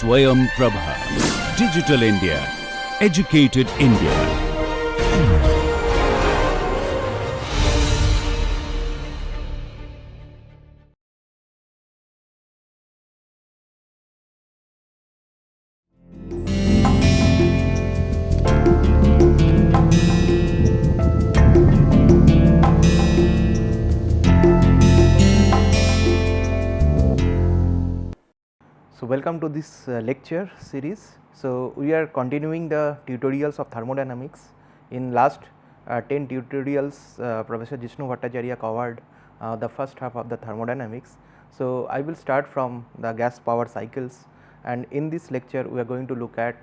Swayam Prabha. Digital India. Educated India. So, welcome to this lecture series. So, we are continuing the tutorials of thermodynamics. In last 10 tutorials, Professor Jishnu Bhattacharya covered the first half of the thermodynamics. So, I will start from the gas power cycles, and in this lecture we are going to look at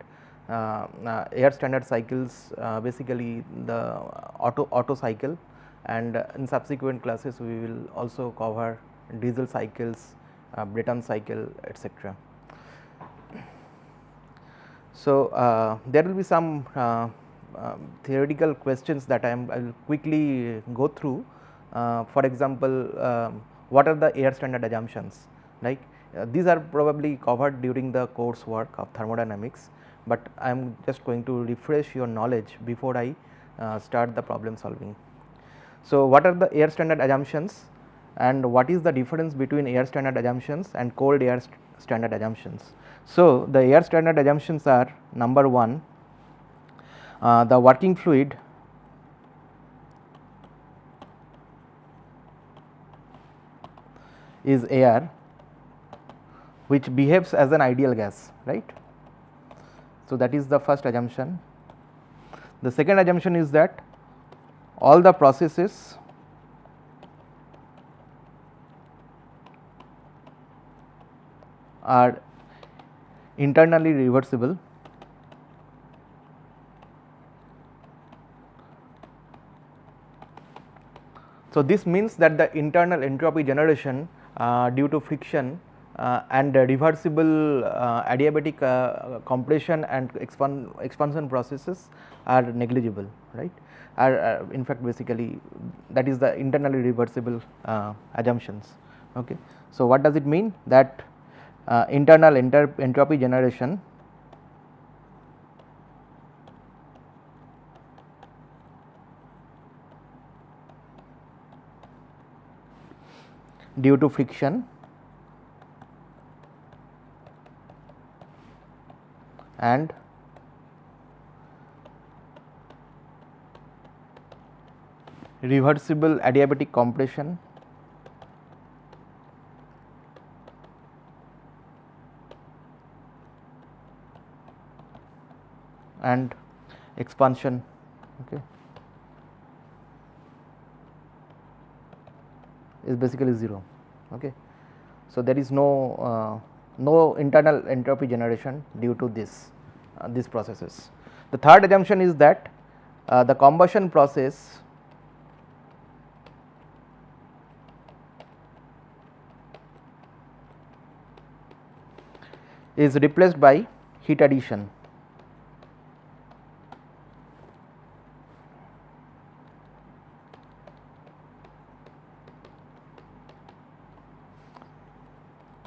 air standard cycles, basically the Otto cycle, and in subsequent classes we will also cover diesel cycles, Brayton cycle, etc. So, there will be some theoretical questions that I will quickly go through. For example, what are the air standard assumptions? Like these are probably covered during the course work of thermodynamics, but I am just going to refresh your knowledge before I start the problem solving. So, what are the air standard assumptions, and what is the difference between air standard assumptions and cold air standard assumptions? So, the air standard assumptions are: number 1, the working fluid is air which behaves as an ideal gas, right. So, that is the first assumption. The second assumption is that all the processes are internally reversible. So, this means that the internal entropy generation due to friction and reversible adiabatic compression and expansion processes are negligible, right, are in fact basically that is the internally reversible assumptions. Okay. So, what does it mean? That internal entropy generation due to friction and reversible adiabatic compression and expansion. Okay. Is basically 0. Okay. So, there is no internal entropy generation due to these processes. The third assumption is that the combustion process is replaced by heat addition.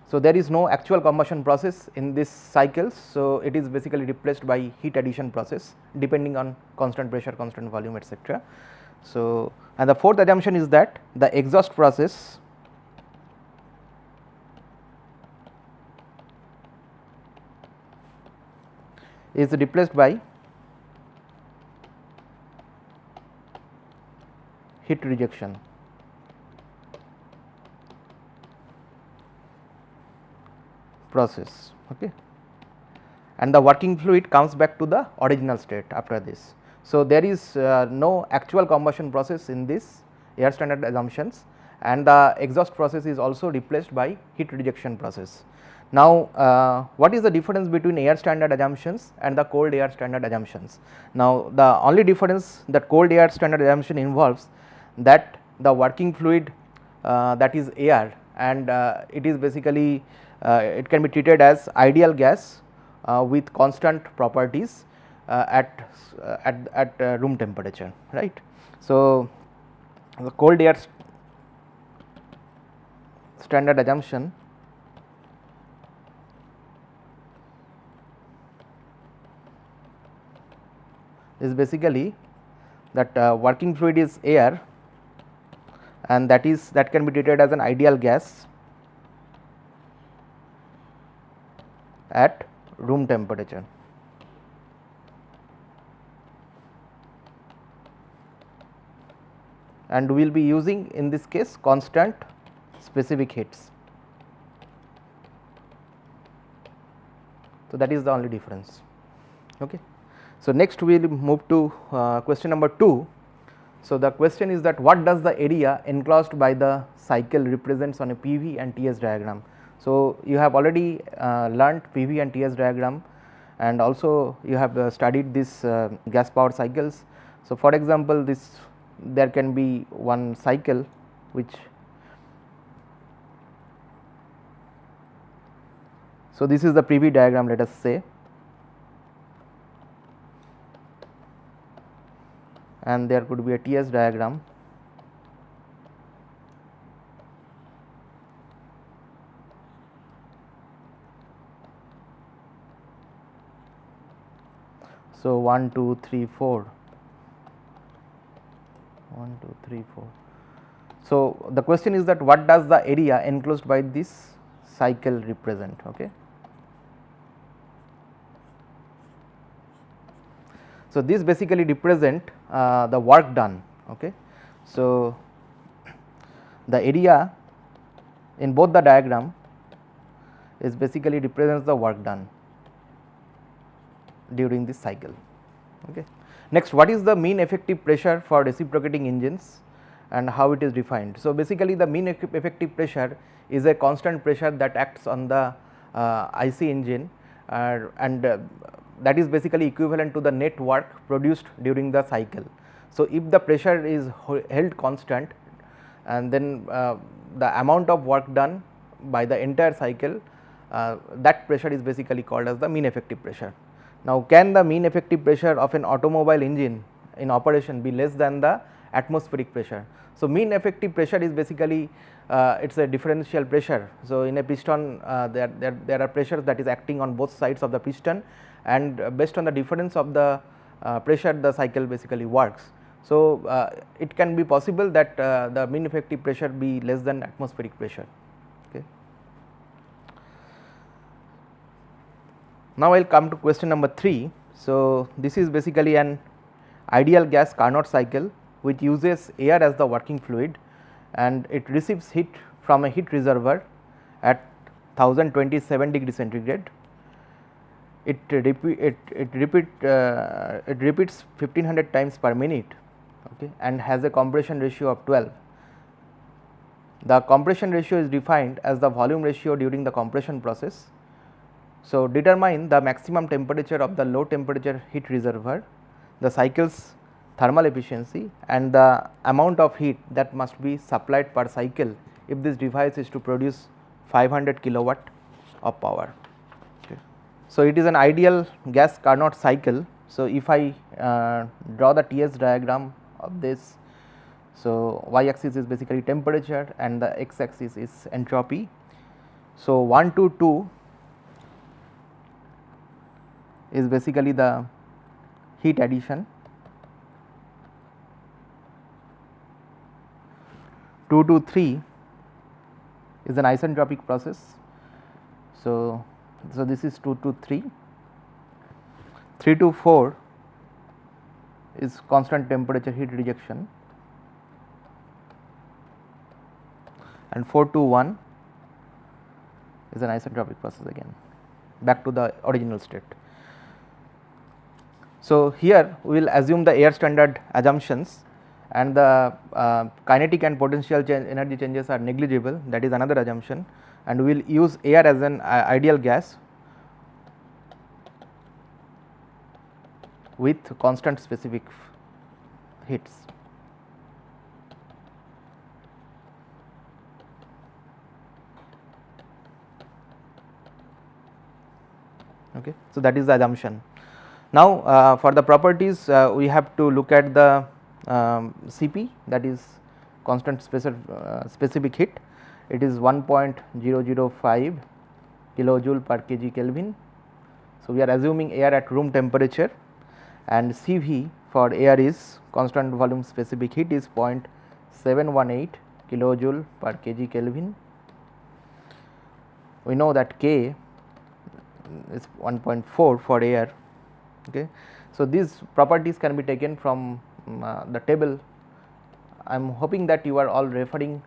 So, there is no actual combustion process in this cycles. So, it is basically replaced by heat addition process depending on constant pressure, constant volume, etc. So, and the fourth assumption is that the exhaust process is replaced by heat rejection. Process. Okay. And the working fluid comes back to the original state after this. So, there is no actual combustion process in this air standard assumptions, and the exhaust process is also replaced by heat rejection process. Now, what is the difference between air standard assumptions and the cold air standard assumptions? Now, the only difference that cold air standard assumption involves that the working fluid that is air, and it is basically it can be treated as ideal gas with constant properties at room temperature, right. So, the cold air standard assumption is basically that working fluid is air, and that can be treated as an ideal gas at room temperature. And we will be using in this case constant specific heats. So, that is the only difference. Okay. So, next we will move to question number 2. So, the question is that what does the area enclosed by the cycle represents on a PV and TS diagram. So, you have already learnt PV and TS diagram, and also you have studied this gas powered cycles. So, for example, this there can be one cycle which, so this is the PV diagram, let us say, and there could be a TS diagram. So, 1, 2, 3, 4. 1, 2, 3, 4. So, the question is that what does the area enclosed by this cycle represent? Okay. So, this basically represent the work done. Okay. So, the area in both the diagram is basically represents the work done during this cycle. Okay. Next, what is the mean effective pressure for reciprocating engines and how it is defined? So, basically the mean effective pressure is a constant pressure that acts on the IC engine, and that is basically equivalent to the net work produced during the cycle. So, if the pressure is held constant, and then the amount of work done by the entire cycle, that pressure is basically called as the mean effective pressure. Now, can the mean effective pressure of an automobile engine in operation be less than the atmospheric pressure? So, mean effective pressure is basically it is a differential pressure. So, in a piston there are pressures that is acting on both sides of the piston, and based on the difference of the pressure the cycle basically works. So, it can be possible that the mean effective pressure be less than atmospheric pressure. Okay. Now, I will come to question number 3. So, this is basically an ideal gas Carnot cycle which uses air as the working fluid, and it receives heat from a heat reservoir at 1027 degree centigrade. It repeats 1500 times per minute, okay, and has a compression ratio of 12. The compression ratio is defined as the volume ratio during the compression process. So, determine the maximum temperature of the low temperature heat reservoir, the cycle's thermal efficiency, and the amount of heat that must be supplied per cycle if this device is to produce 500 kilowatt of power. Okay. So, it is an ideal gas Carnot cycle. So, if I draw the TS diagram of this, so y axis is basically temperature and the x axis is entropy. So, 1 to 2 is basically the heat addition, 2 to 3 is an isentropic process. So, this is 2 to 3, 3 to 4 is constant temperature heat rejection, and 4 to 1 is an isentropic process again, back to the original state. So, here we will assume the air standard assumptions, and the kinetic and potential energy changes are negligible, that is another assumption, and we will use air as an ideal gas with constant specific heats. Okay. So, that is the assumption. Now, for the properties we have to look at the Cp, that is constant specific heat. It is 1.005 kilojoule per kg Kelvin. So, we are assuming air at room temperature, and CV for air is constant volume specific heat is 0.718 kilojoule per kg Kelvin. We know that K is 1.4 for air. Okay. So, these properties can be taken from the table. I am hoping that you are all referring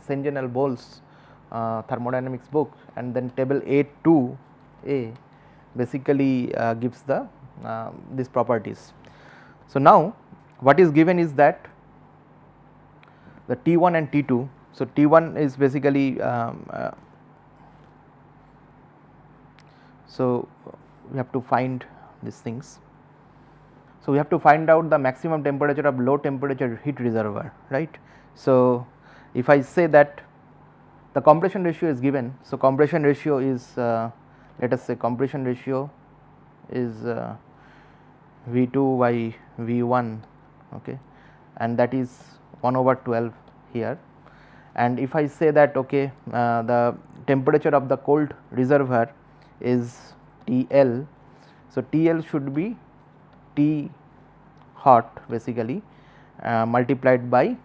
St. L. Bowles thermodynamics book, and then table A2A basically gives the these properties. So, now what is given is that the T1 and T2. So, T1 is basically so we have to find these things. So, we have to find out the maximum temperature of low temperature heat reservoir, right. So, if I say that the compression ratio is given. So, compression ratio is let us say compression ratio is V2 by V1, okay, and that is 1/12 here. And if I say that okay, the temperature of the cold reservoir is TL. So, TL should be T hot basically multiplied by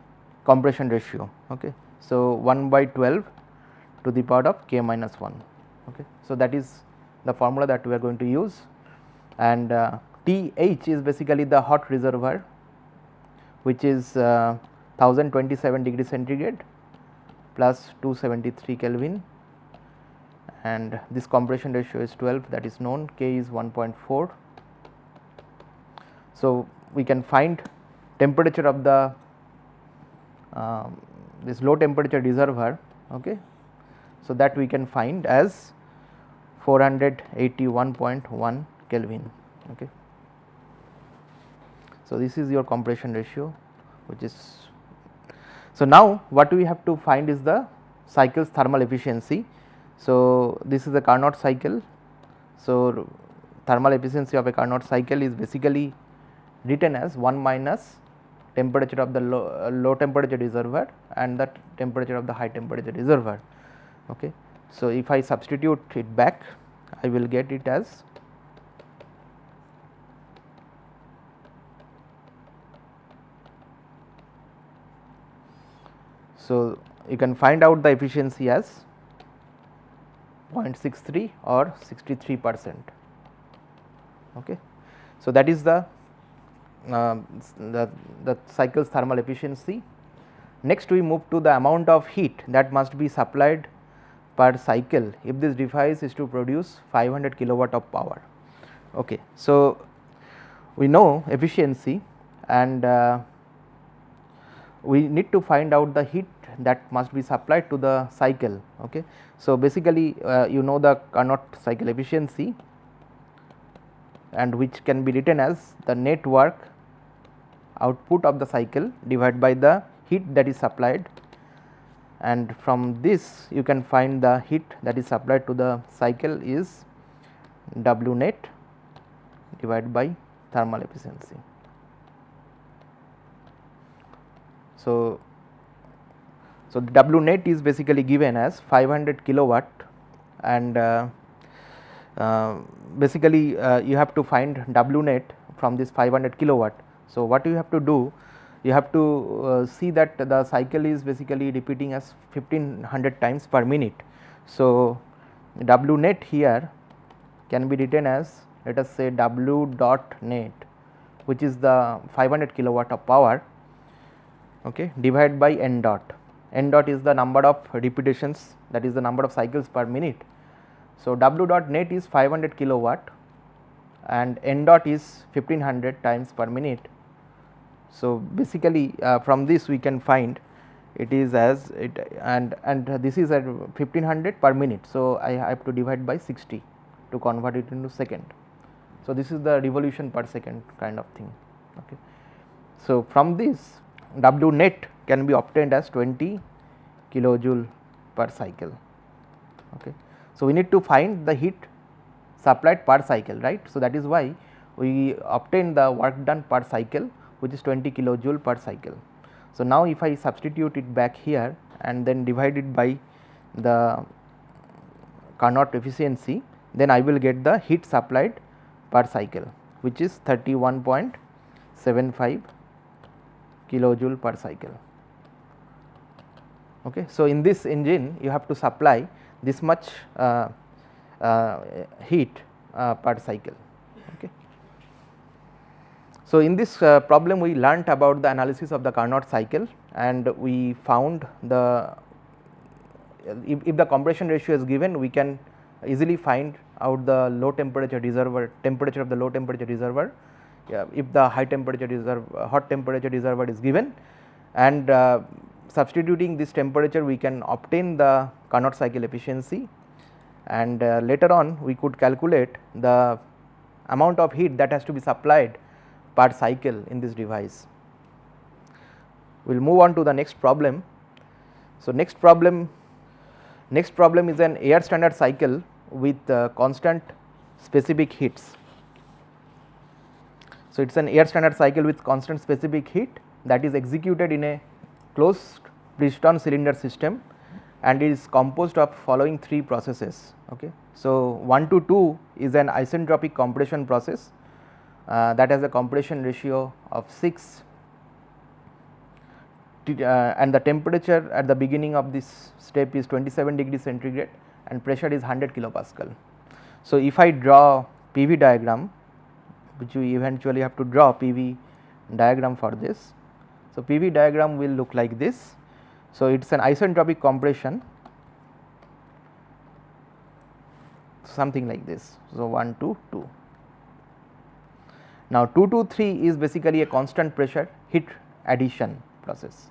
compression ratio. Okay. So, 1/12 to the power of K minus 1. Okay. So, that is the formula that we are going to use, and TH is basically the hot reservoir, which is 1027 degree centigrade plus 273 Kelvin, and this compression ratio is 12, that is known, K is 1.4. So, we can find temperature of the this low temperature reservoir. Okay. So, that we can find as 481.1 Kelvin. Okay. So, this is your compression ratio, which is. So, now what we have to find is the cycle's thermal efficiency. So, this is a Carnot cycle. So, thermal efficiency of a Carnot cycle is basically written as 1 minus temperature of the low temperature reservoir and the temperature of the high temperature reservoir. Okay. So, if I substitute it back, I will get it as so you can find out the efficiency as 0.63 or 63%. Okay. So, that is the cycle's thermal efficiency. Next, we move to the amount of heat that must be supplied per cycle if this device is to produce 500 kilowatt of power. Okay. So, we know efficiency, and we need to find out the heat that must be supplied to the cycle. Okay. So, basically you know the Carnot cycle efficiency, and which can be written as the net work output of the cycle divided by the heat that is supplied, and from this you can find the heat that is supplied to the cycle is W net divided by thermal efficiency. So, the W net is basically given as 500 kilowatt, and basically you have to find W net from this 500 kilowatt. So, what you have to do, you have to see that the cycle is basically repeating as 1500 times per minute. So, W net here can be written as, let us say, W dot net, which is the 500 kilowatt of power, okay, divided by N dot. N dot is the number of repetitions, that is the number of cycles per minute. So, W dot net is 500 kilowatt and N dot is 1500 times per minute. So, basically from this we can find it is as it, and this is at 1500 per minute. So, I have to divide by 60 to convert it into second. So, this is the revolution per second kind of thing. Okay. So, from this W net can be obtained as 20 kilojoule per cycle. Okay. So, we need to find the heat supplied per cycle, right. So, that is why we obtain the work done per cycle, which is 20 kilojoule per cycle. So, now if I substitute it back here and then divide it by the Carnot efficiency, then I will get the heat supplied per cycle. which is 31.75 kilojoule per cycle. Okay. So, in this engine you have to supply this much heat per cycle. Okay. So, in this problem we learnt about the analysis of the Carnot cycle, and we found the if the compression ratio is given, we can easily find out the low temperature reservoir, temperature of the low temperature reservoir, if the high temperature reservoir, hot temperature reservoir is given, and substituting this temperature we can obtain the Carnot cycle efficiency, and later on we could calculate the amount of heat that has to be supplied per cycle in this device. We will move on to the next problem. So, next problem is an air standard cycle with constant specific heats. So, it is an air standard cycle with constant specific heat that is executed in a closed piston cylinder system, and it is composed of following three processes. Okay. So, 1 to 2 is an isentropic compression process that has a compression ratio of 6, and the temperature at the beginning of this step is 27 degrees centigrade and pressure is 100 kilopascal. So, if I draw PV diagram, which we eventually have to draw PV diagram for this. So, PV diagram will look like this. So, it is an isentropic compression, something like this. So, 1 to 2. Now, 2 to 3 is basically a constant pressure heat addition process.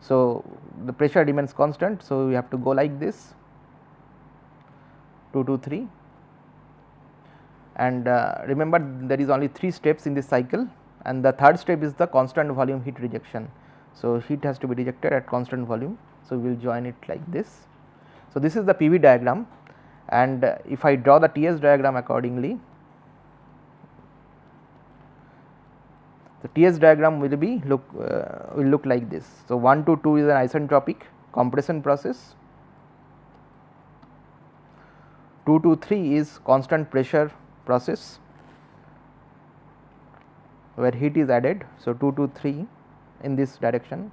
So, the pressure remains constant. So, we have to go like this 2 to 3, and remember there is only 3 steps in this cycle, and the third step is the constant volume heat rejection. So, heat has to be rejected at constant volume. So, we will join it like this. So, this is the PV diagram, and if I draw the TS diagram accordingly, the TS diagram will be look like this. So, 1 to 2 is an isentropic compression process, 2 to 3 is constant pressure process where heat is added. So, 2 to 3 in this direction,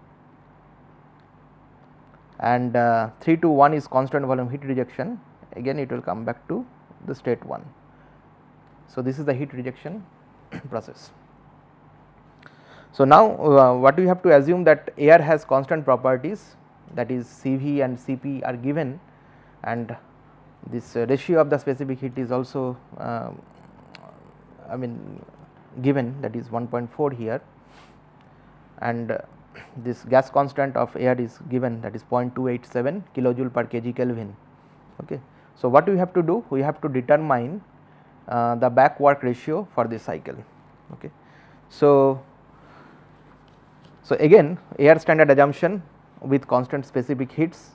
and 3 to 1 is constant volume heat rejection, again it will come back to the state 1. So, this is the heat rejection process. So, now what we have to assume that air has constant properties, that is Cv and Cp are given, and this ratio of the specific heat is also given, that is 1.4 here, and this gas constant of air is given, that is 0.287 kilojoule per kg Kelvin. Okay. So, what we have to do? We have to determine the back work ratio for this cycle. Okay. So, again air standard assumption with constant specific heats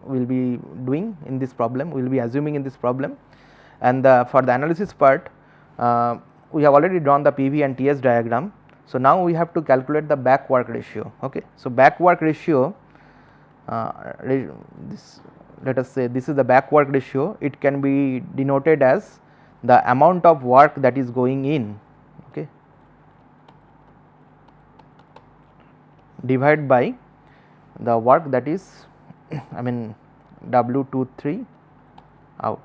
we will be doing in this problem, we will be assuming in this problem, and for the analysis part we have already drawn the PV and TS diagram. So, now we have to calculate the back work ratio. Okay. So, back work ratio, this, let us say this is the back work ratio, it can be denoted as the amount of work that is going in, okay, divided by the work that is W23 out.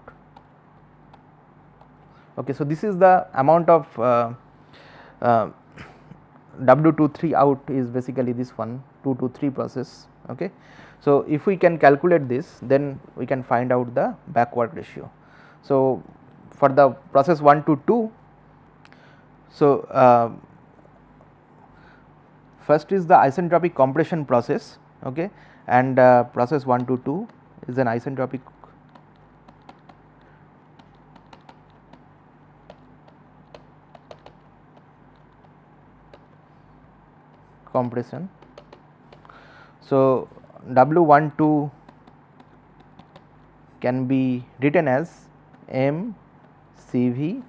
Okay. So, this is the amount of W23 out is basically this one 2 to 3 process. Okay. So, if we can calculate this, then we can find out the back work ratio. So, for the process 1 to 2, so first is the isentropic compression process, okay, and process 1 to 2 is an isentropic compression. So, W12 can be written as M Cv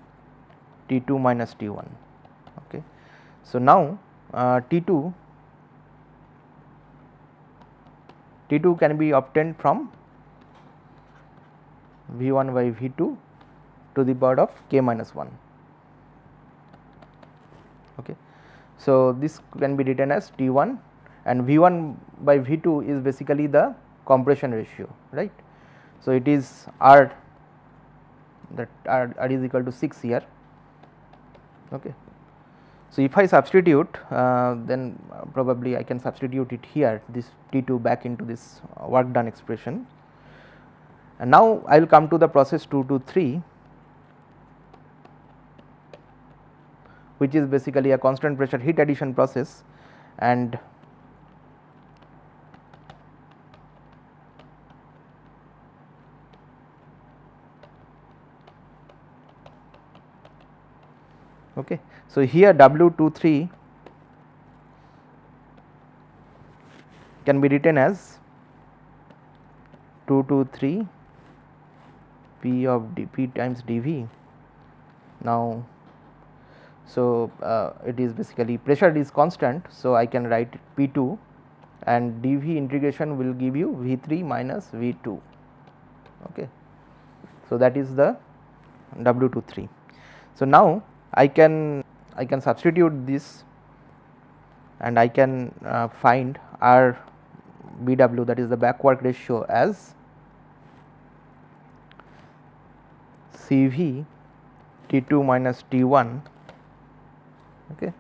T2 minus T1. Okay. So, now T2 can be obtained from V1 by V2 to the power of k minus 1. Okay. So, this can be written as T1 and V1 by V2 is basically the compression ratio, right. So, it is R, that R is equal to 6 here. Okay. So, if I substitute then probably I can substitute it here, this T2 back into this work done expression, and now I will come to the process 2 to 3, which is basically a constant pressure heat addition process, and okay. So, here W23 can be written as 223 P of P times dV. Now, so it is basically pressure is constant, so I can write P2 and dV integration will give you V3 minus V2. Okay. So, that is the W23. So, now I can substitute this and I can find R BW, that is the back work ratio, as CV T2 minus T1. Okay.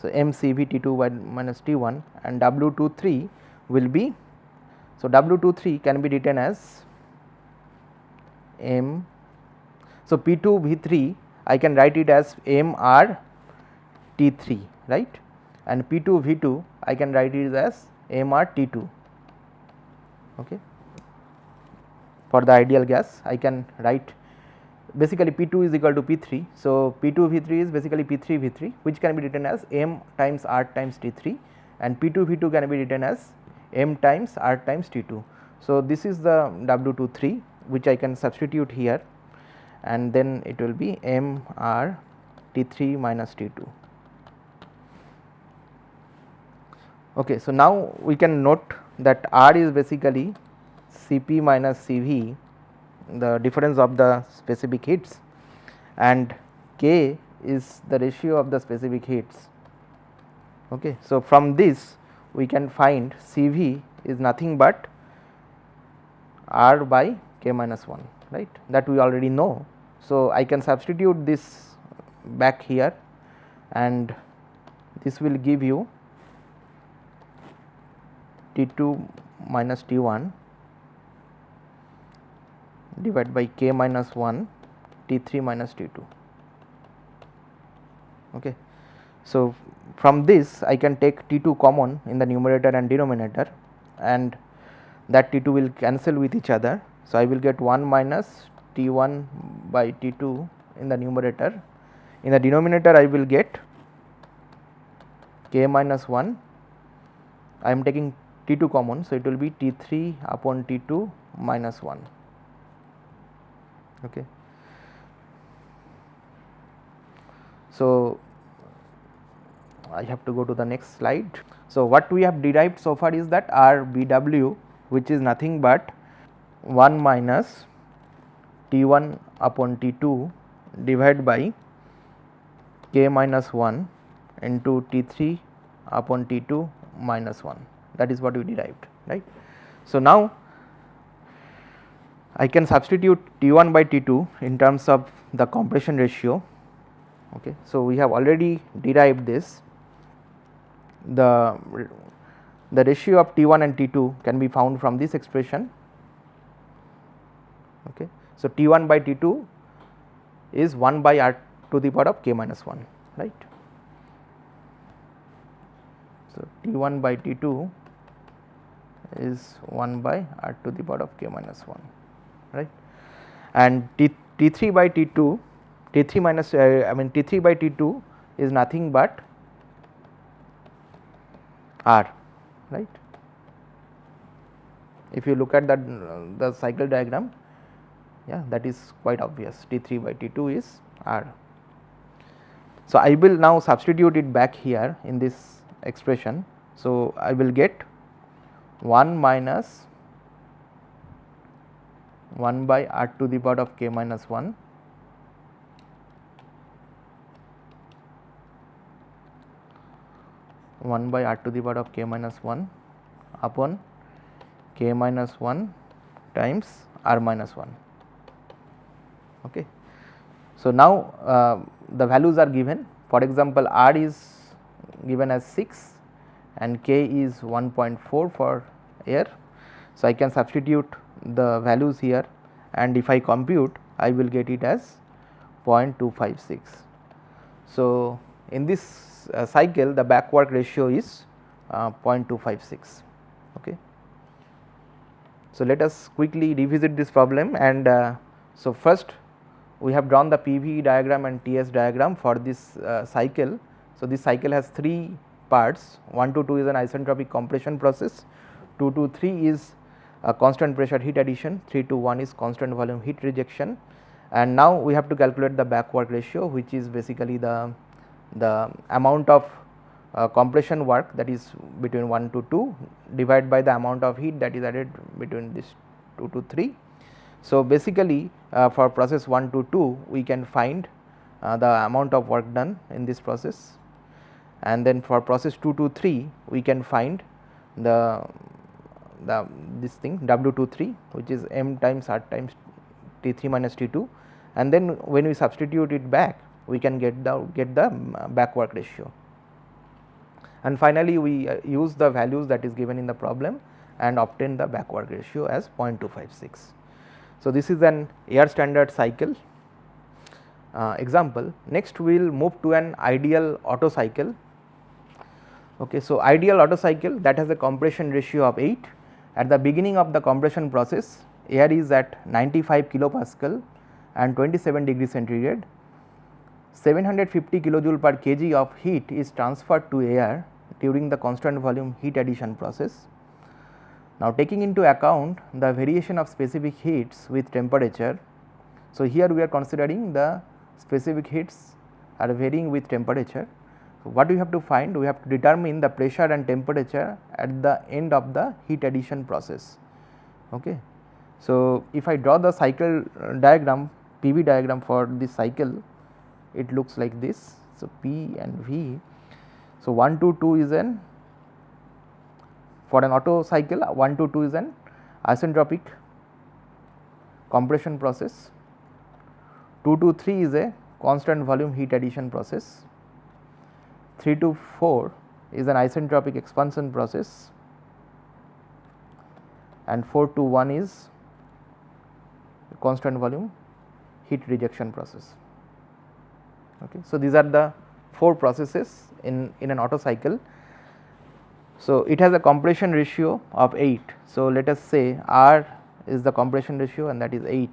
So, mCV T2 by minus T1 and W23 will be, so W23 can be written as M. So, P2 V3 I can write it as MR T3, right, and P2 V2 I can write it as MR T2. Okay. For the ideal gas I can write basically P2 is equal to P3. So, P2 V3 is basically P3 V3, which can be written as M times R times T3, and P2 V2 can be written as M times R times T2. So, this is the W23 which I can substitute here, and then it will be M R T3 minus T2. Okay. So, now we can note that R is basically Cp minus Cv, the difference of the specific heats, and K is the ratio of the specific heats. Okay. So, from this we can find Cv is nothing but R by K minus 1, right, that we already know. So, I can substitute this back here and this will give you T2 minus T1 divided by K minus 1 T3 minus T2. Okay. So, from this I can take T2 common in the numerator and denominator, and that T2 will cancel with each other. So, I will get 1 minus T1 by T2 in the numerator. In the denominator I will get K minus 1, I am taking T2 common. So, it will be T3 upon T2 minus 1. Okay. So, I have to go to the next slide. So, what we have derived so far is that R BW, which is nothing but 1 minus T1 upon T2 divided by K minus 1 into T3 upon T2 minus 1, that is what we derived, right. So, now I can substitute T1 by T2 in terms of the compression ratio. Okay. So, we have already derived this. The ratio of T1 and T2 can be found from this expression. Okay. So, T1 by T2 is 1 by R to the power of K minus 1, right. So, T1 by T2 is 1 by R to the power of K minus 1, right, and T3 by T2, T3 minus T3 by T2 is nothing but R, right. If you look at that the cycle diagram, yeah, that is quite obvious, T3 by T2 is R. So, I will now substitute it back here in this expression. So, I will get 1 minus 1 by R to the power of K minus 1 1 by r to the power of k minus 1 upon k minus 1 times r minus 1. Okay. So, now the values are given. For example, r is given as 6 and k is 1.4 for air. So, I can substitute the values here, and if I compute I will get it as 0.256. So, in this cycle the back work ratio is 0.256. Okay. So, let us quickly revisit this problem, and so first we have drawn the PV diagram and TS diagram for this cycle. So, this cycle has 3 parts. 1 to 2 is an isentropic compression process, 2 to 3 is a constant pressure heat addition, 3 to 1 is constant volume heat rejection, and now we have to calculate the back work ratio, which is basically the amount of compression work, that is between 1 to 2 divided by the amount of heat that is added between this 2 to 3. So, basically for process 1 to 2 we can find the amount of work done in this process, and then for process 2 to 3 we can find this thing W23, which is m times r times T3 minus T2, and then when we substitute it back we can get the back work ratio, and finally we use the values that is given in the problem and obtain the back work ratio as 0.256. So, this is an air standard cycle example. Next we will move to an ideal Otto cycle. Okay, so, ideal Otto cycle, that has a compression ratio of 8. At the beginning of the compression process, air is at 95 kilopascal and 27 degree centigrade. 750 kilojoule per kg of heat is transferred to air during the constant volume heat addition process. Now, taking into account the variation of specific heats with temperature. So, here we are considering the specific heats are varying with temperature. So, what we have to find? We have to determine the pressure and temperature at the end of the heat addition process. Okay. So, if I draw the cycle diagram, PV diagram for this cycle, it looks like this. So, P and V. So, 1 to 2 is an, for an Otto cycle 1 to 2 is an isentropic compression process, 2 to 3 is a constant volume heat addition process, 3 to 4 is an isentropic expansion process, and 4 to 1 is constant volume heat rejection process. Okay. So, these are the 4 processes in an Otto cycle. So, it has a compression ratio of 8. So, let us say R is the compression ratio and that is 8.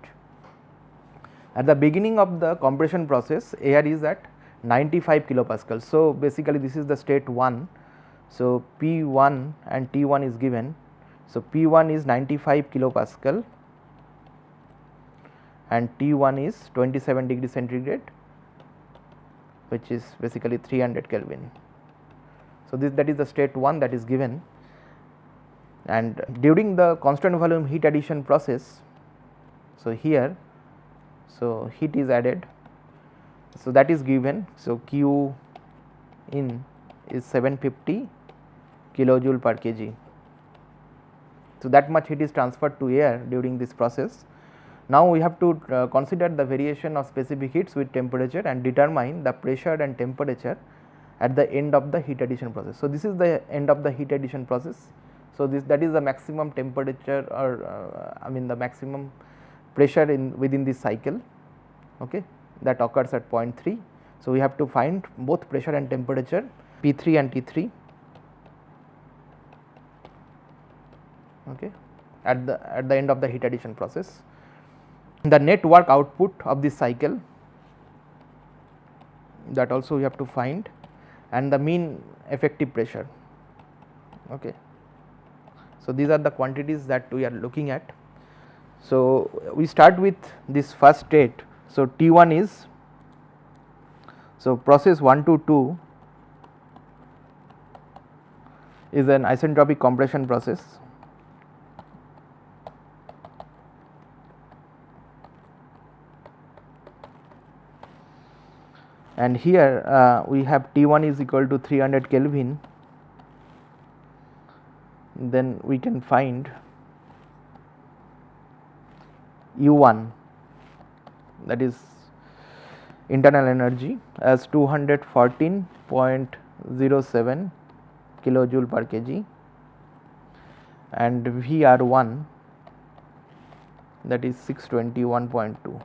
At the beginning of the compression process, air is at 95 kilopascal. So, basically this is the state 1. So, P1 and T1 is given. So, P1 is 95 kilopascal and T1 is 27 degree centigrade, which is basically 300 Kelvin. So, that is the state 1 that is given, and during the constant volume heat addition process, so here, so heat is added, so that is given. So, Q in is 750 kilojoule per kg. So, that much heat is transferred to air during this process. Now, we have to consider the variation of specific heats with temperature and determine the pressure and temperature at the end of the heat addition process. So, this is the end of the heat addition process. So, that is the maximum temperature, or I mean the maximum pressure within this cycle, okay, that occurs at 0.3. So, we have to find both pressure and temperature, P3 and T3, okay, at the end of the heat addition process. The net work output of this cycle, that also we have to find, and the mean effective pressure. Okay. So, these are the quantities that we are looking at. So, we start with this first state. So, T1 is, so process 1 to 2 is an isentropic compression process. And here we have T1 is equal to 300 Kelvin then we can find U1, that is internal energy, as 214.07 kilojoule per kg, and VR1, that is 621.2.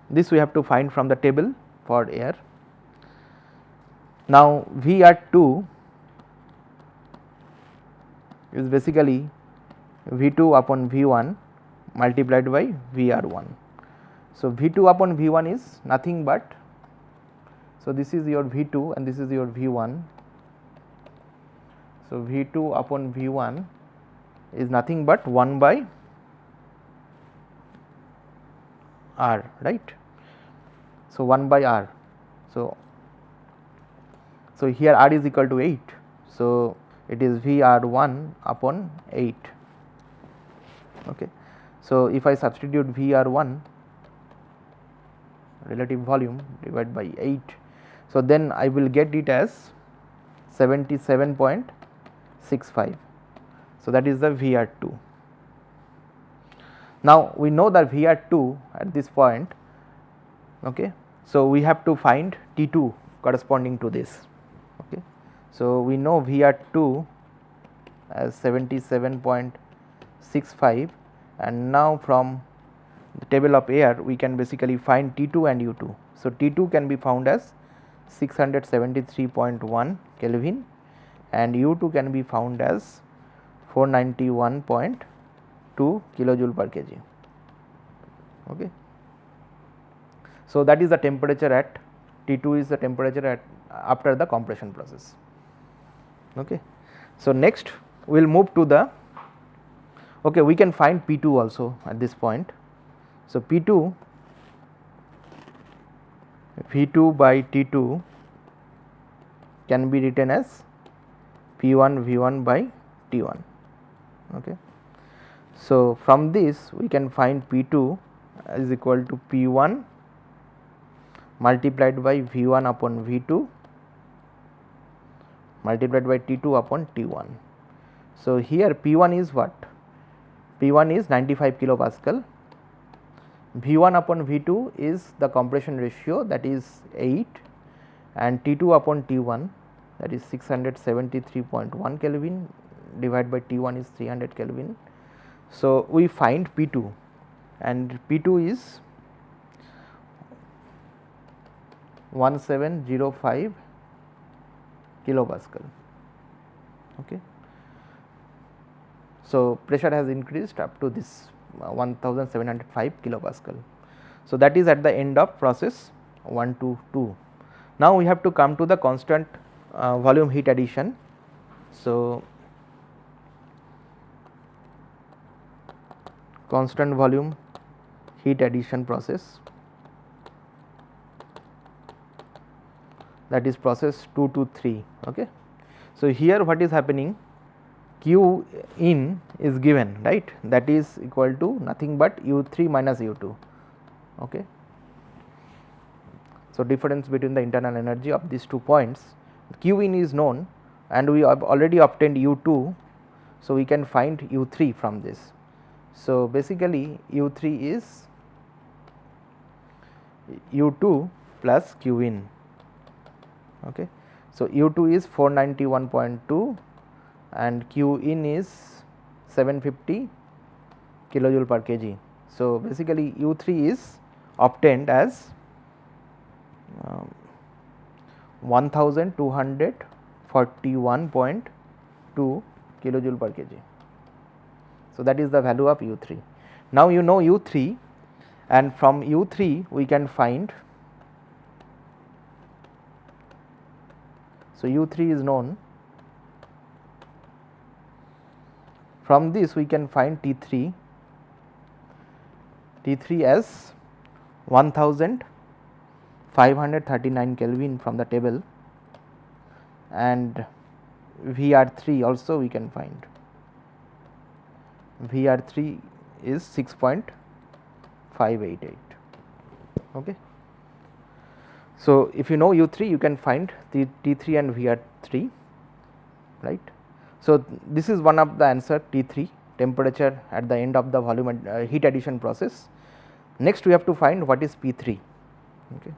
This we have to find from the table for air. Now VR2 is basically V2 upon V1 multiplied by VR1. So V2 upon V1 is nothing but, so this is your V2 and this is your V1. So V2 upon V1 is nothing but 1 by R, right. So 1 by R. So here R is equal to 8. So it is VR1 upon 8. Okay. So if I substitute VR1, relative volume, divided by 8, so then I will get it as 77.65. So that is the VR2. Now we know that VR2 at this point, okay. So we have to find T2 corresponding to this, okay. So we know VR2 as 77.65, and now from the table of air we can basically find T2 and U2. So T2 can be found as 673.1 Kelvin and U2 can be found as 491.2 kilojoule per kg, okay. So that is the temperature at T2 is the temperature at after the compression process, okay. So next we will move to the, okay, we can find P2 also at this point. So P2, V2 by T2 can be written as P1 V1 by T1, okay. So from this we can find P2 is equal to P1 multiplied by V1 upon V2 multiplied by T2 upon T1. So here P1 is what? P1 is 95 kilopascal, V1 upon V2 is the compression ratio, that is 8, and T2 upon T1, that is 673.1 Kelvin divided by T1 is 300 Kelvin. So we find P2, and P2 is 1705 kilopascal, okay. So pressure has increased up to this 1705 kilopascal. So that is at the end of process 1 to 2. Now we have to come to the constant volume heat addition. So constant volume heat addition process, that is process 2 to 3, okay. So here what is happening, Q in is given, right, that is equal to nothing but U3 minus U2, okay. So difference between the internal energy of these 2 points, Q in is known and we have already obtained U2, so we can find U3 from this. So basically U3 is U2 plus Q in, okay. So U2 is 491.2 and Q in is 750 kilojoule per kg. So basically U3 is obtained as 1241.2 kilojoule per kg. So that is the value of U3. Now you know U3, and from U3 we can find, so U3 is known, from this we can find T3 as 1539 Kelvin from the table, and VR3 also we can find, VR3 is 6.588, okay. So if you know U3 you can find the T3 and VR3, right. So, this is one of the answer T3, temperature at the end of the volume and heat addition process. Next we have to find what is P3. Okay.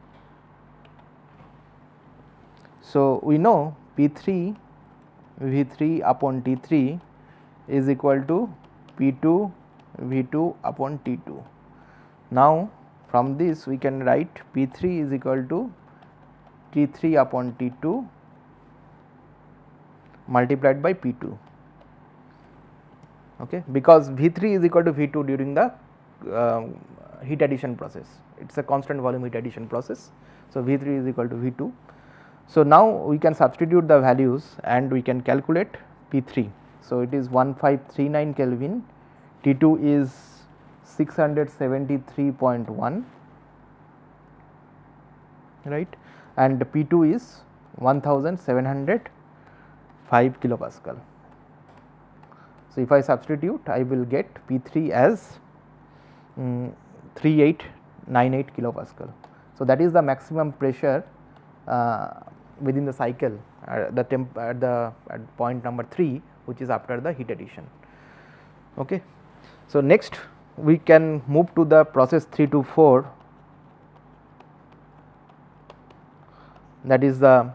So, we know P3 V3 upon T3 is equal to P2 V2 upon T2. Now, from this we can write P3 is equal to T3 upon T2 multiplied by P2, okay, because V3 is equal to V2 during the heat addition process. It is a constant volume heat addition process. So, V3 is equal to V2. So, now we can substitute the values and we can calculate P3. So, it is 1539 Kelvin, T2 is 673.1, right, and P2 is 1705 kilopascal. So, if I substitute, I will get P3 as 3898 kilopascal. So, that is the maximum pressure within the cycle at point number 3, which is after the heat addition. Okay. So, next we can move to the process 3 to 4, that is the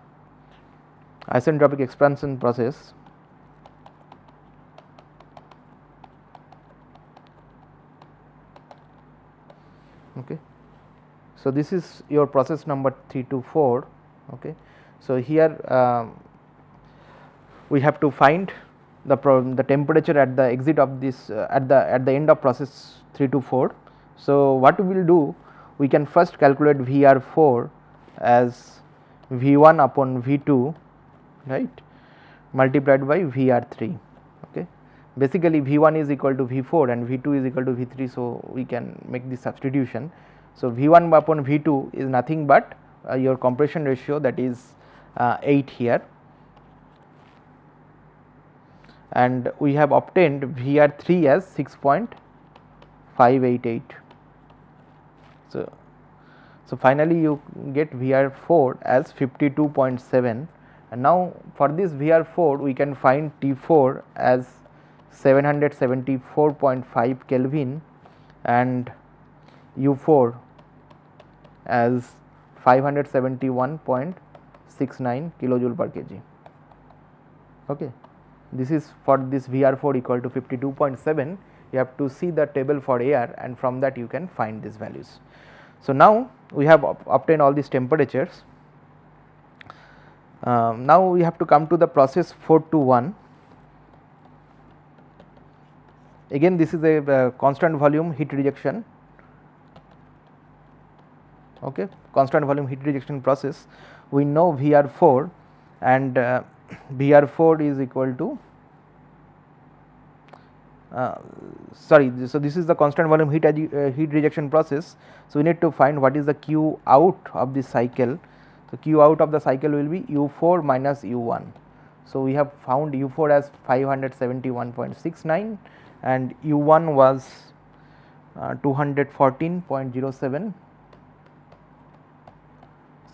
isentropic expansion process. Okay. So, this is your process number 3 to 4. Okay. So, here we have to find the temperature at the exit of this at the end of process 3 to 4. So, what we will do, we can first calculate VR4 as V1 upon V2, right, multiplied by VR3. Okay. Basically V1 is equal to V4 and V2 is equal to V3. So, we can make this substitution. So, V1 upon V2 is nothing but your compression ratio, that is 8 here, and we have obtained VR3 as 6.588. So, finally you get VR4 as 52.7, and now for this VR4 we can find T4 as 774.5 Kelvin and U4 as 571.69 kilojoule per kg. Okay. This is for this VR4 equal to 52.7. You have to see the table for air, and from that you can find these values. So, now we have obtained all these temperatures. Now we have to come to the process 4 to 1. Again, this is a constant volume heat rejection. Okay, constant volume heat rejection process. We know VR4 and VR4 is equal to so this is the constant volume heat rejection process. So, we need to find what is the Q out of this cycle. So, Q out of the cycle will be U4 minus U1. So, we have found U4 as 571.69 and U1 was 214.07.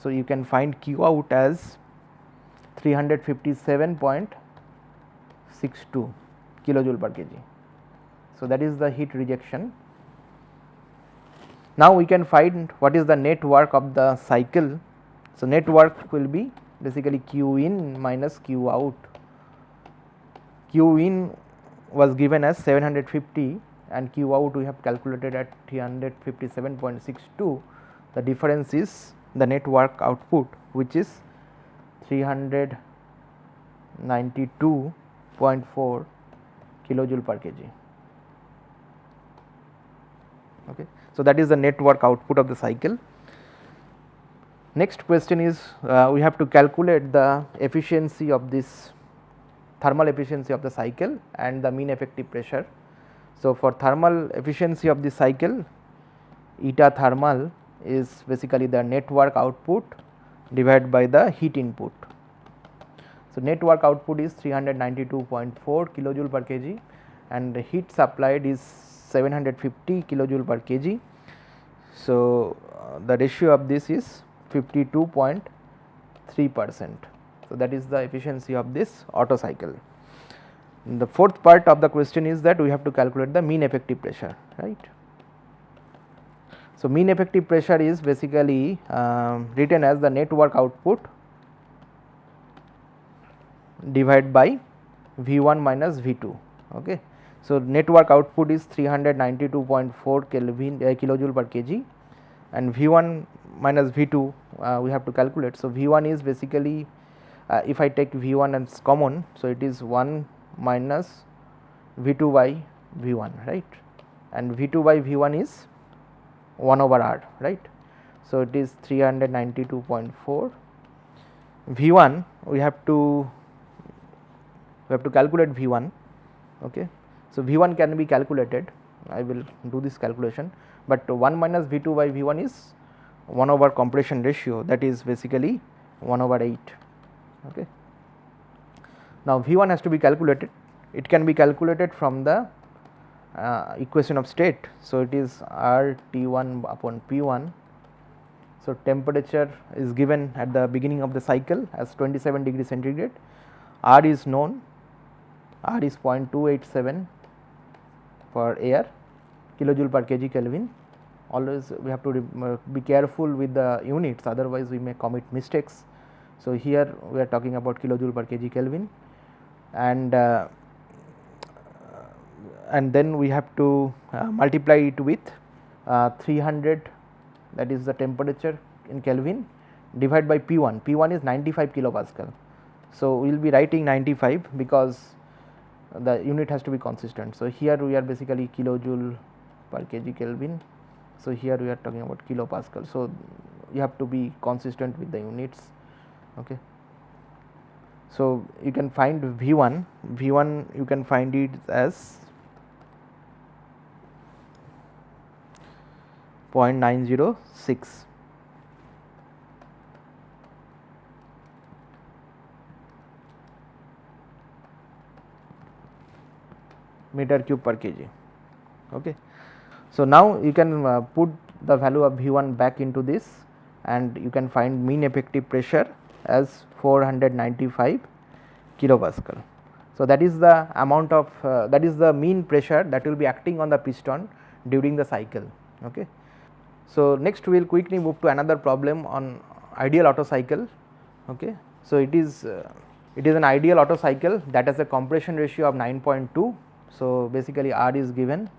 So, you can find Q out as 357.62 kilojoule per kg. So, that is the heat rejection. Now, we can find what is the net work of the cycle. So, net work will be basically Q in minus Q out. Q in was given as 750 and Q out we have calculated at 357.62. The difference is the net work output, which is 392.4 kilojoule per kg. Okay. So, that is the net work output of the cycle. Next question is we have to calculate the efficiency of this thermal efficiency of the cycle and the mean effective pressure. So, for thermal efficiency of the cycle, eta thermal is basically the net work output divided by the heat input. So, net work output is 392.4 kilojoule per kg and the heat supplied is 750 kilojoule per kg. So, the ratio of this is 52.3%. So, that is the efficiency of this Otto cycle. The fourth part of the question is that we have to calculate the mean effective pressure, right. So, mean effective pressure is basically written as the net work output divided by V1 minus V2. Okay. So, net work output is 392.4 Kelvin kilojoule per kg, and V1 minus V2 we have to calculate. So, V1 is basically if I take V1 as common, so it is 1 minus V2 by V1, right, and V2 by V1 is 1 over R, right. So, it is 392.4. V1 we have to calculate V1. Okay. So, V1 can be calculated, I will do this calculation, but 1 minus V2 by V1 is 1 over compression ratio, that is basically 1 over 8. Okay. Now, V1 has to be calculated, it can be calculated from the equation of state. So, it is R T1 upon P1. So, temperature is given at the beginning of the cycle as 27 degree centigrade, R is known, R is 0.287 for air kilojoule per kg Kelvin. Always we have to be careful with the units, otherwise we may commit mistakes. So, here we are talking about kilojoule per kg Kelvin, and then we have to multiply it with 300, that is the temperature in Kelvin, divided by P1. P1 is 95 kilopascal. So, we will be writing 95 because the unit has to be consistent. So, here we are basically kilojoule per kg Kelvin. So, here we are talking about kilopascal. So, you have to be consistent with the units. Okay. So, you can find V1 you can find it as 0.906 meter cube per kg. Okay. So, now you can put the value of V1 back into this, and you can find mean effective pressure as 495 kilopascal. So, that is the amount of that is the mean pressure that will be acting on the piston during the cycle. Okay. So, next we will quickly move to another problem on ideal Otto cycle. Okay. So, it is an ideal Otto cycle that has a compression ratio of 9.2. So, basically R is given,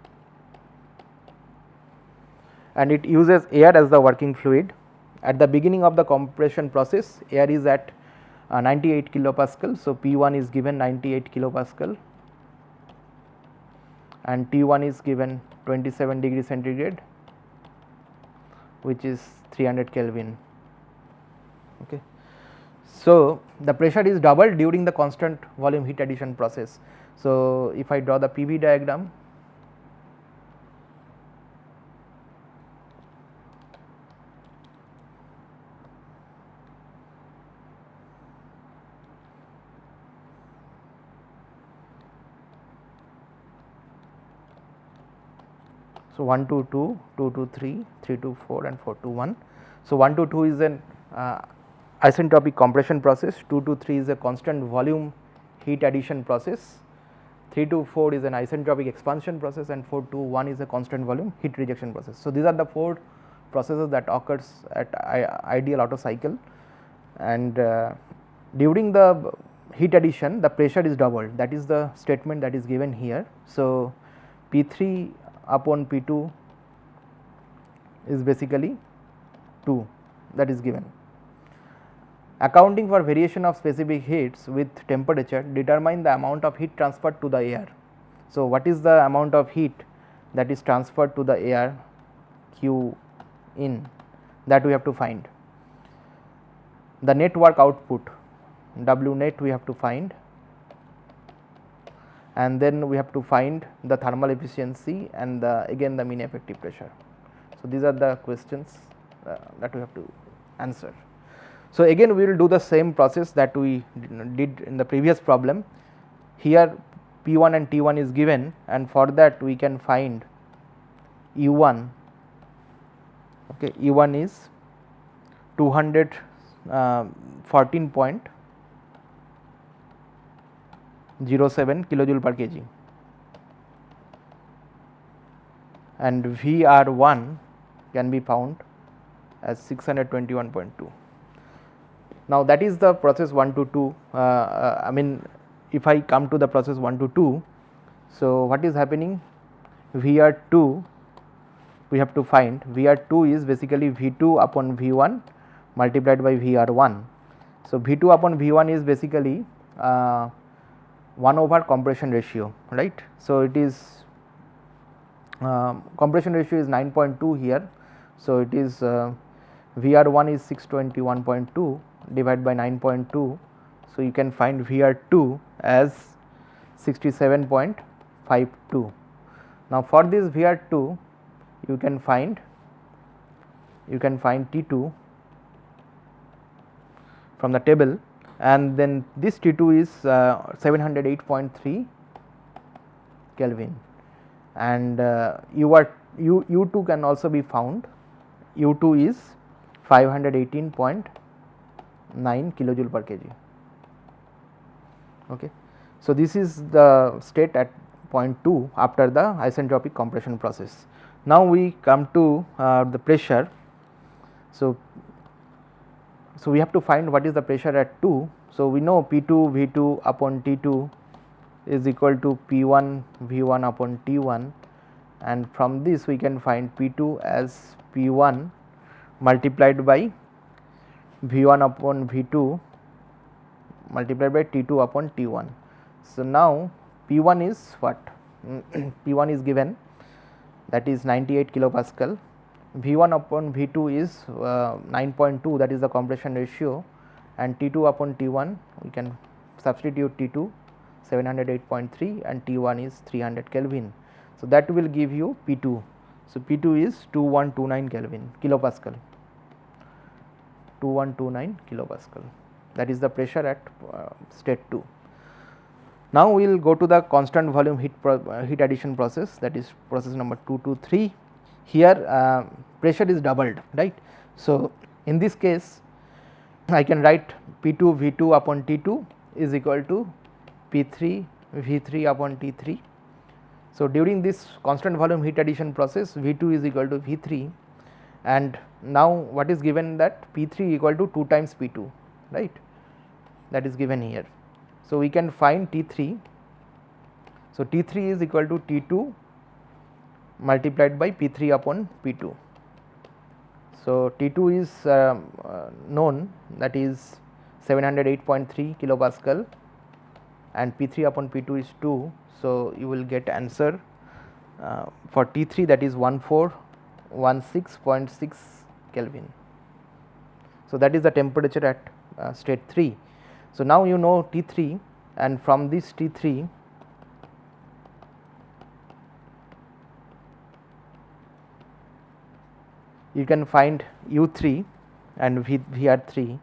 and it uses air as the working fluid. At the beginning of the compression process, air is at 98 kilopascal. So, P1 is given 98 kilopascal, and T1 is given 27 degree centigrade, which is 300 Kelvin. Okay. So, the pressure is doubled during the constant volume heat addition process. So, if I draw the PV diagram, so 1 to 2, 2 to 3, 3 to 4 and 4 to 1. So, 1 to 2 is an isentropic compression process, 2 to 3 is a constant volume heat addition process, 3 to 4 is an isentropic expansion process, and 4 to 1 is a constant volume heat rejection process. So, these are the 4 processes that occurs at ideal Otto cycle, and during the heat addition the pressure is doubled, that is the statement that is given here. So, P3 upon P2 is basically 2, that is given. Accounting for variation of specific heats with temperature, determine the amount of heat transferred to the air. So, what is the amount of heat that is transferred to the air, Q in, that we have to find. The net work output, W net, we have to find, and then we have to find the thermal efficiency and again the mean effective pressure. So, these are the questions that we have to answer. So, again we will do the same process that we did in the previous problem. Here P1 and T1 is given, and for that we can find E1. Okay, E1 is 214.9 0.07 kilojoule per kg, and VR1 can be found as 621.2. Now, that is the process 1 to 2. I mean, if I come to the process 1 to 2, so what is happening? VR2 we have to find. VR2 is basically V2 upon V1 multiplied by VR1. So, V2 upon V1 is basically 1 over compression ratio, right. So, it is compression ratio is 9.2 here. So, it is VR1 is 621.2 divided by 9.2. So, you can find VR2 as 67.52. Now, for this VR2 you can find T2 from the table, and then this T2 is 708.3 Kelvin, and U2 can also be found. U2 is 518.9 kilojoule per kg. Okay. So, this is the state at point 2 after the isentropic compression process. Now, we come to the pressure. So, we have to find what is the pressure at 2. So, we know P2 V2 upon T2 is equal to P1 V1 upon T1, and from this we can find P2 as P1 multiplied by V1 upon V2 multiplied by T2 upon T1. So, now P1 is what? P1 is given, that is 98 kilopascal. V1 upon V2 is 9.2, that is the compression ratio, and T2 upon T1 we can substitute T2 708.3 and T1 is 300 Kelvin. So, that will give you P2. So, P2 is 2129 Kelvin kilopascal, 2129 kilopascal, that is the pressure at state 2. Now, we will go to the constant volume heat addition process, that is process number 2 to 3. Here pressure is doubled, right. So, in this case I can write P2 V2 upon T2 is equal to P3 V3 upon T3. So, during this constant volume heat addition process V2 is equal to V3, and now what is given, that P3 equal to 2 times P2, right, that is given here. So, we can find T3. So, T3 is equal to T2 multiplied by P3 upon P2. So, T2 is known, that is 708.3 kilopascal, and P3 upon P2 is 2. So, you will get answer for T3, that is 1416.6 Kelvin. So, that is the temperature at state 3. So, now you know T3, and from this T3 you can find U3 and VR3.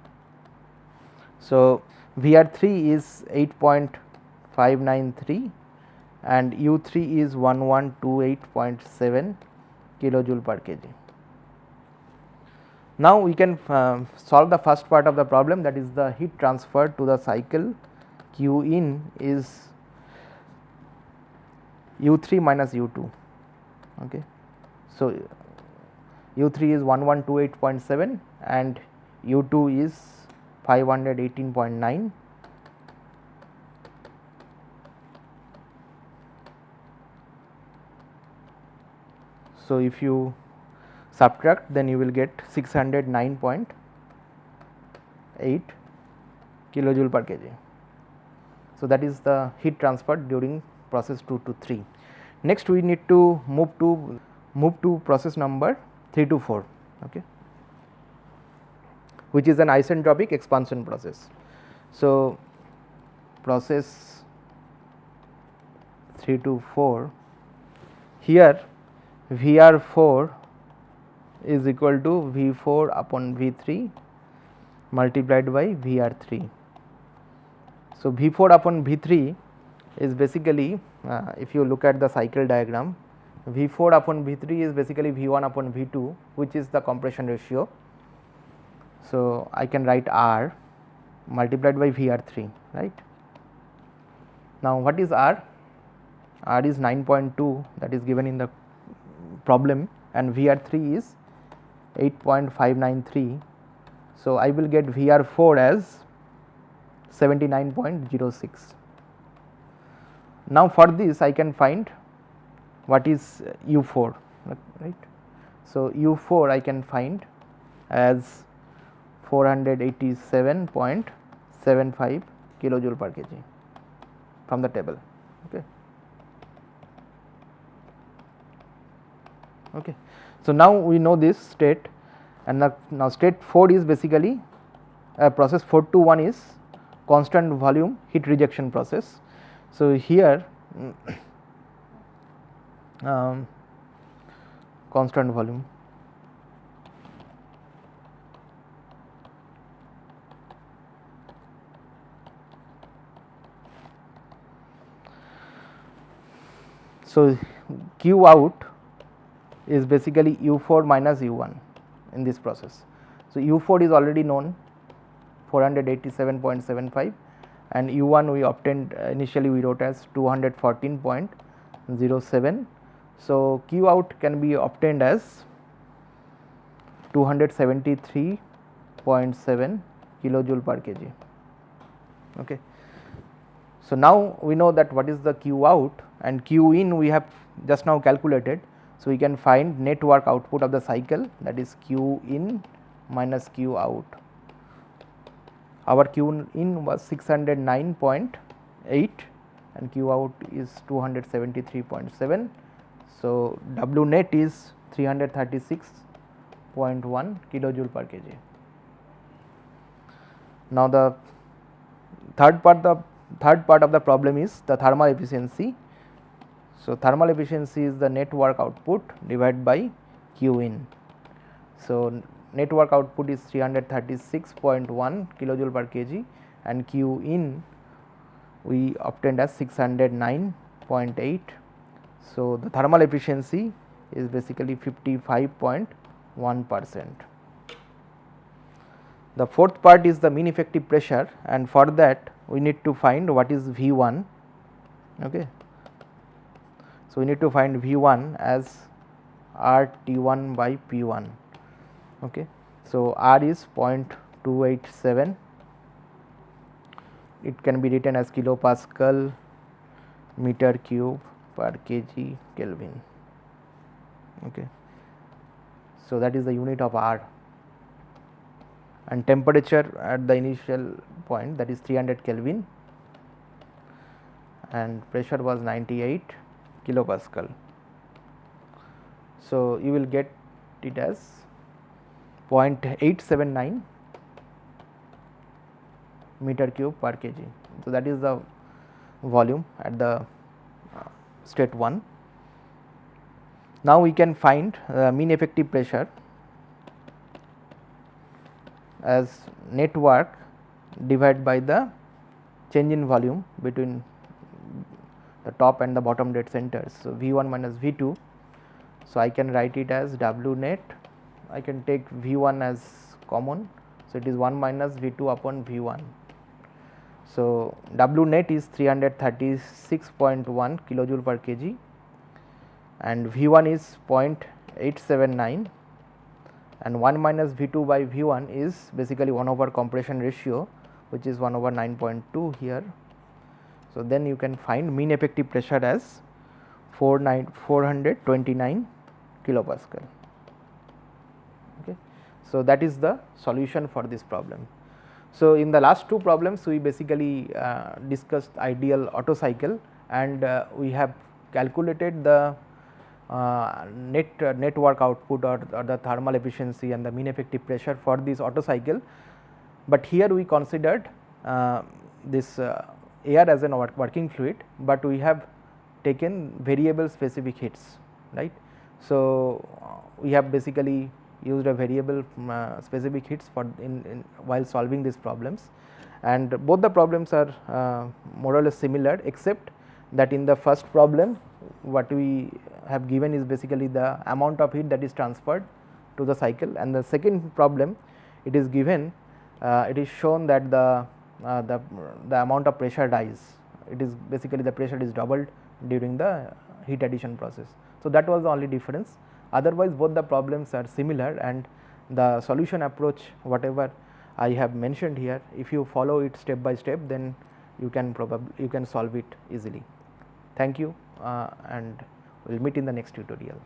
So, VR3 is 8.593 and U3 is 1128.7 kilojoule per kg. Now, we can solve the first part of the problem, that is the heat transfer to the cycle. Q in is U3 minus U2. Okay. So, U3 is 1128.7 and U2 is 518.9. So, if you subtract, then you will get 609.8 kilojoule per kg. So, that is the heat transfer during process 2 to 3. Next, we need to move to process number 3 to 4, okay, which is an isentropic expansion process. So, process 3 to 4, here VR4 is equal to V4 upon V3 multiplied by VR3. So, V4 upon V3 is basically, if you look at the cycle diagram, V4 upon V3 is basically V1 upon V2, which is the compression ratio. So, I can write R multiplied by VR3, right. Now, what is R? R is 9.2, that is given in the problem, and VR3 is 8.593. So, I will get VR4 as 79.06. Now, for this I can find what is U4, right. So, U4 I can find as 487.75 kilojoule per kg from the table. Okay. Okay. So, now we know this state, and now state 4 is basically process 421 is constant volume heat rejection process. So, here constant volume. So, Q out is basically U4 minus U1 in this process. So, U4 is already known 487.75, and U1 we obtained initially we wrote as 214.07. So, Q out can be obtained as 273.7 kilojoule per kg. Okay. So, now we know that what is the Q out, and Q in we have just now calculated. So, we can find net work output of the cycle, that is Q in minus Q out. Our Q in was 609.8 and Q out is 273.7. So, W net is 336.1 kilojoule per kg. Now, the third part of the problem is the thermal efficiency. So, thermal efficiency is the net work output divided by Q in. So, net work output is 336.1 kilojoule per kg, and Q in we obtained as 609.8. So, the thermal efficiency is basically 55.1%. The fourth part is the mean effective pressure, and for that we need to find what is V1. Okay. So, we need to find V1 as RT1 by P1. Okay. So, R is 0.287, it can be written as kilopascal meter cube per kg Kelvin. Okay. So, that is the unit of R, and temperature at the initial point, that is 300 Kelvin, and pressure was 98 kilopascal. So, you will get it as 0.879 meter cube per kg. So, that is the volume at the state 1. Now, we can find mean effective pressure as net work divided by the change in volume between the top and the bottom dead centers. So, V1 minus V2. So, I can write it as W net, I can take V1 as common. So, it is 1 minus V2 upon V1. So, W net is 336.1 kilojoule per kg, and V1 is 0.879, and 1 minus V2 by V1 is basically 1 over compression ratio, which is 1 over 9.2 here. So, then you can find mean effective pressure as 429 kilopascal. Okay. So, that is the solution for this problem. So, in the last two problems we basically discussed ideal Otto cycle, and we have calculated the net work output or the thermal efficiency and the mean effective pressure for this Otto cycle. But here we considered this air as an working fluid, but we have taken variable specific heats, right. So, we have basically used a variable specific heats for while solving these problems, and both the problems are more or less similar, except that in the first problem what we have given is basically the amount of heat that is transferred to the cycle, and the second problem it is given it is shown that the amount of pressure rise it is basically the pressure is doubled during the heat addition process. So, that was the only difference. Otherwise, both the problems are similar, and the solution approach whatever I have mentioned here, if you follow it step by step, then you can solve it easily. Thank you, and we will meet in the next tutorial.